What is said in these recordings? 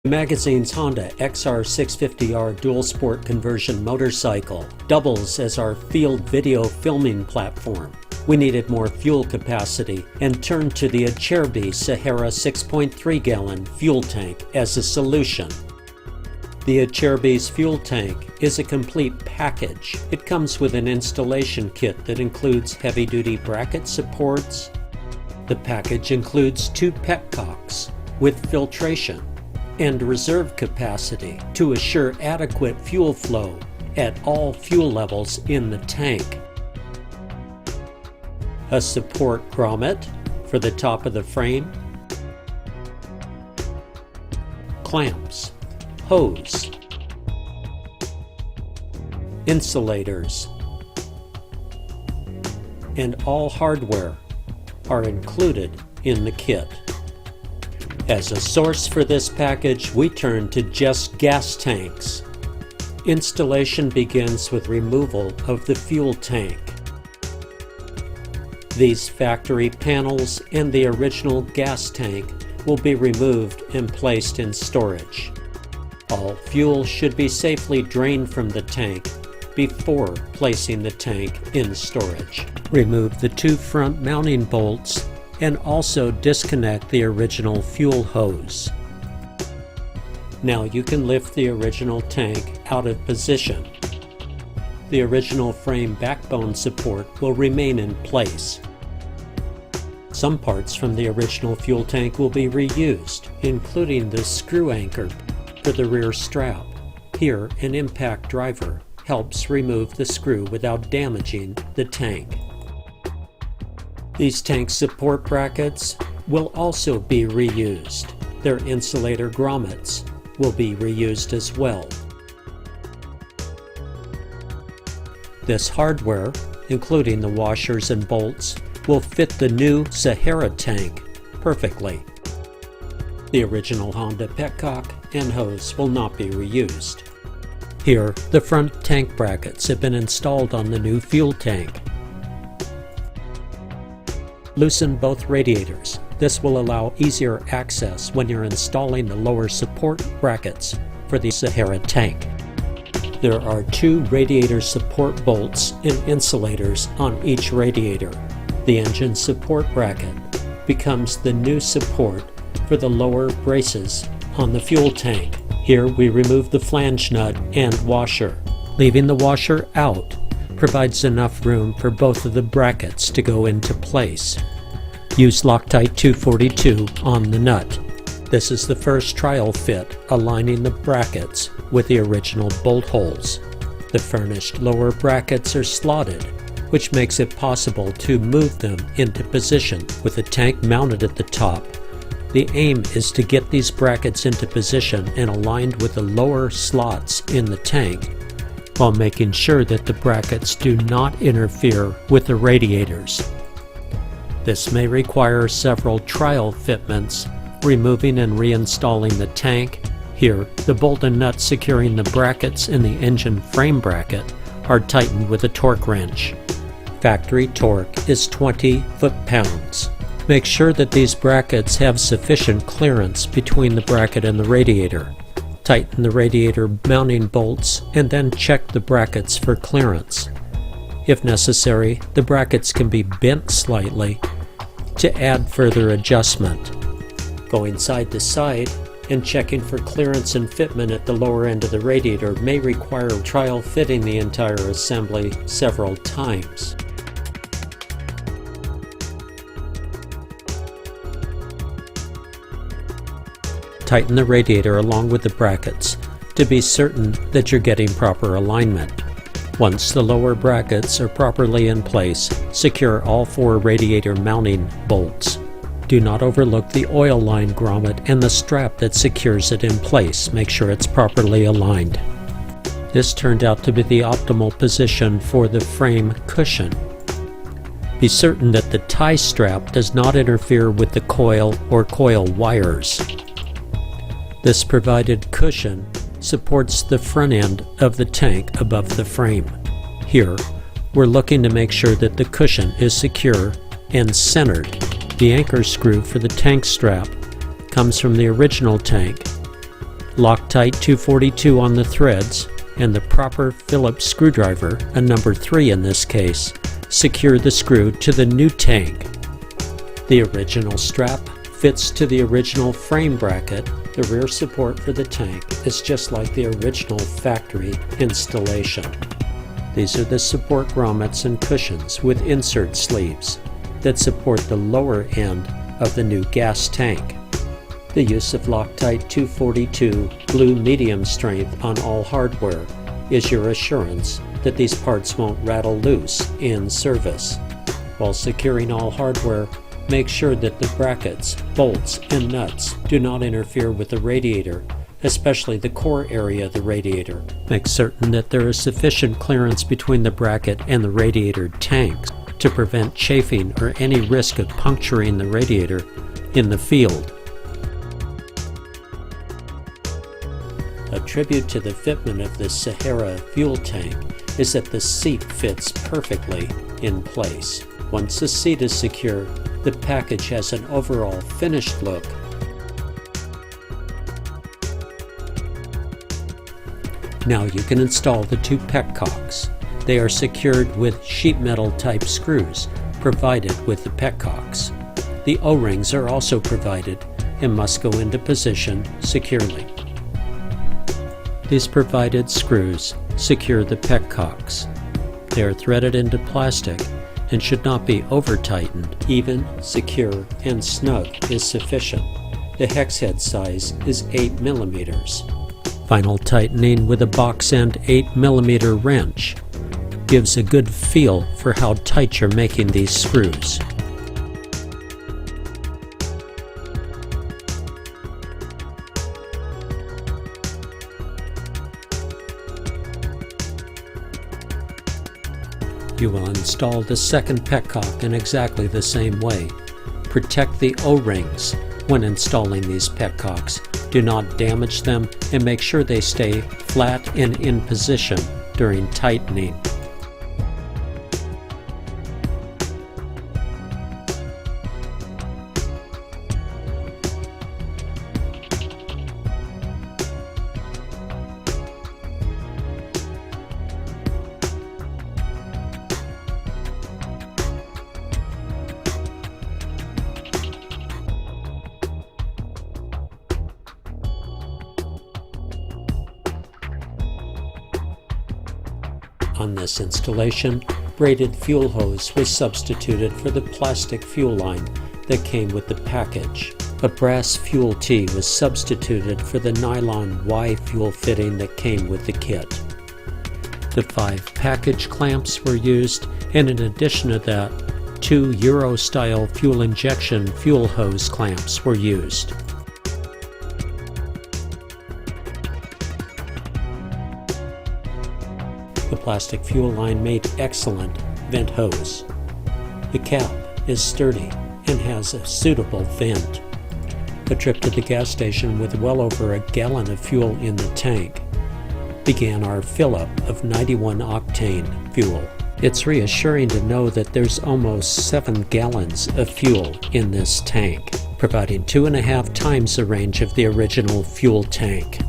Magazine's Honda XR650R dual sport conversion motorcycle doubles as our field video filming platform. We needed more fuel capacity and turned to the Acerbis Sahara 6.3 gallon fuel tank as a solution. The Acerbis fuel tank is a complete package. It comes with an installation kit that includes heavy-duty bracket supports. The package includes 2 petcocks with filtration and reserve capacity to assure adequate fuel flow at all fuel levels in the tank. A support grommet for the top of the frame, clamps, hose, insulators, and all hardware are included in the kit. As a source for this package, we turn to just gas tanks. Installation begins with removal of the fuel tank. These factory panels and the original gas tank will be removed and placed in storage. All fuel should be safely drained from the tank before placing the tank in storage. Remove the 2 front mounting bolts and also disconnect the original fuel hose. Now you can lift the original tank out of position. The original frame backbone support will remain in place. Some parts from the original fuel tank will be reused, including the screw anchor for the rear strap. Here, an impact driver helps remove the screw without damaging the tank. These tank support brackets will also be reused. Their insulator grommets will be reused as well. This hardware, including the washers and bolts, will fit the new Sahara tank perfectly. The original Honda petcock and hose will not be reused. Here, the front tank brackets have been installed on the new fuel tank. Loosen both radiators. This will allow easier access when you're installing the lower support brackets for the Sahara tank. There are 2 radiator support bolts and insulators on each radiator. The engine support bracket becomes the new support for the lower braces on the fuel tank. Here we remove the flange nut and washer. Leaving the washer out provides enough room for both of the brackets to go into place. Use Loctite 242 on the nut. This is the first trial fit, aligning the brackets with the original bolt holes. The furnished lower brackets are slotted, which makes it possible to move them into position with the tank mounted at the top. The aim is to get these brackets into position and aligned with the lower slots in the tank, while making sure that the brackets do not interfere with the radiators. This may require several trial fitments, removing and reinstalling the tank. Here, the bolt and nut securing the brackets in the engine frame bracket are tightened with a torque wrench. Factory torque is 20 foot-pounds. Make sure that these brackets have sufficient clearance between the bracket and the radiator. Tighten the radiator mounting bolts and then check the brackets for clearance. If necessary, the brackets can be bent slightly to add further adjustment. Going side to side and checking for clearance and fitment at the lower end of the radiator may require trial fitting the entire assembly several times. Tighten the radiator along with the brackets to be certain that you're getting proper alignment. Once the lower brackets are properly in place, secure all 4 radiator mounting bolts. Do not overlook the oil line grommet and the strap that secures it in place. Make sure it's properly aligned. This turned out to be the optimal position for the frame cushion. Be certain that the tie strap does not interfere with the coil or coil wires. This provided cushion supports the front end of the tank above the frame. Here, we're looking to make sure that the cushion is secure and centered. The anchor screw for the tank strap comes from the original tank Loctite 242 on the threads, and the proper Phillips screwdriver, a number 3 in this case, secure the screw to the new tank. The original strap fits to the original frame bracket. The rear support for the tank is just like the original factory installation. These are the support grommets and cushions with insert sleeves that support the lower end of the new gas tank. The use of Loctite 242 glue medium strength on all hardware is your assurance that these parts won't rattle loose in service. While securing all hardware, make sure that the brackets, bolts, and nuts do not interfere with the radiator, especially the core area of the radiator. Make certain that there is sufficient clearance between the bracket and the radiator tanks to prevent chafing or any risk of puncturing the radiator in the field. A tribute to the fitment of the Sahara fuel tank is that the seat fits perfectly in place. Once the seat is secure, the package has an overall finished look. Now you can install the 2 petcocks. They are secured with sheet metal type screws provided with the petcocks. The O-rings are also provided and must go into position securely. These provided screws secure the petcocks. They are threaded into plastic and should not be over-tightened. Even, secure, and snug is sufficient. The hex head size is 8 mm. Final tightening with a box end 8 mm wrench gives a good feel for how tight you're making these screws. You will install the second petcock in exactly the same way. Protect the O-rings when installing these petcocks. Do not damage them and make sure they stay flat and in position during tightening. On this installation, braided fuel hose was substituted for the plastic fuel line that came with the package. A brass fuel tee was substituted for the nylon Y fuel fitting that came with the kit. The 5 package clamps were used, and in addition to that, 2 Euro-style fuel injection fuel hose clamps were used. The plastic fuel line made excellent vent hose. The cap is sturdy and has a suitable vent. A trip to the gas station with well over a gallon of fuel in the tank began our fill-up of 91 octane fuel. It's reassuring to know that there's almost 7 gallons of fuel in this tank, providing 2.5 times the range of the original fuel tank.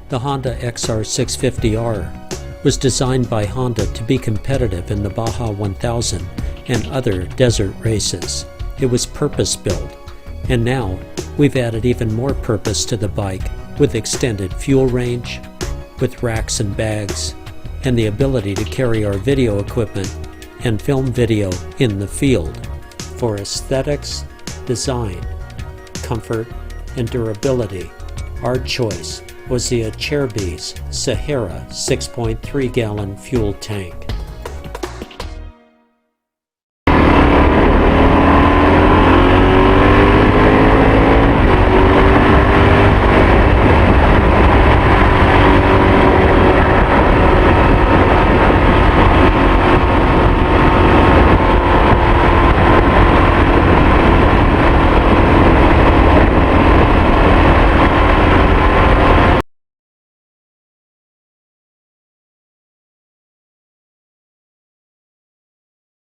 The Honda XR650R was designed by Honda to be competitive in the Baja 1000 and other desert races. It was purpose-built, and now we've added even more purpose to the bike with extended fuel range, with racks and bags, and the ability to carry our video equipment and film video in the field. For aesthetics, design, comfort, and durability, our choice was the Acerbis Sahara 6.3 gallon fuel tank.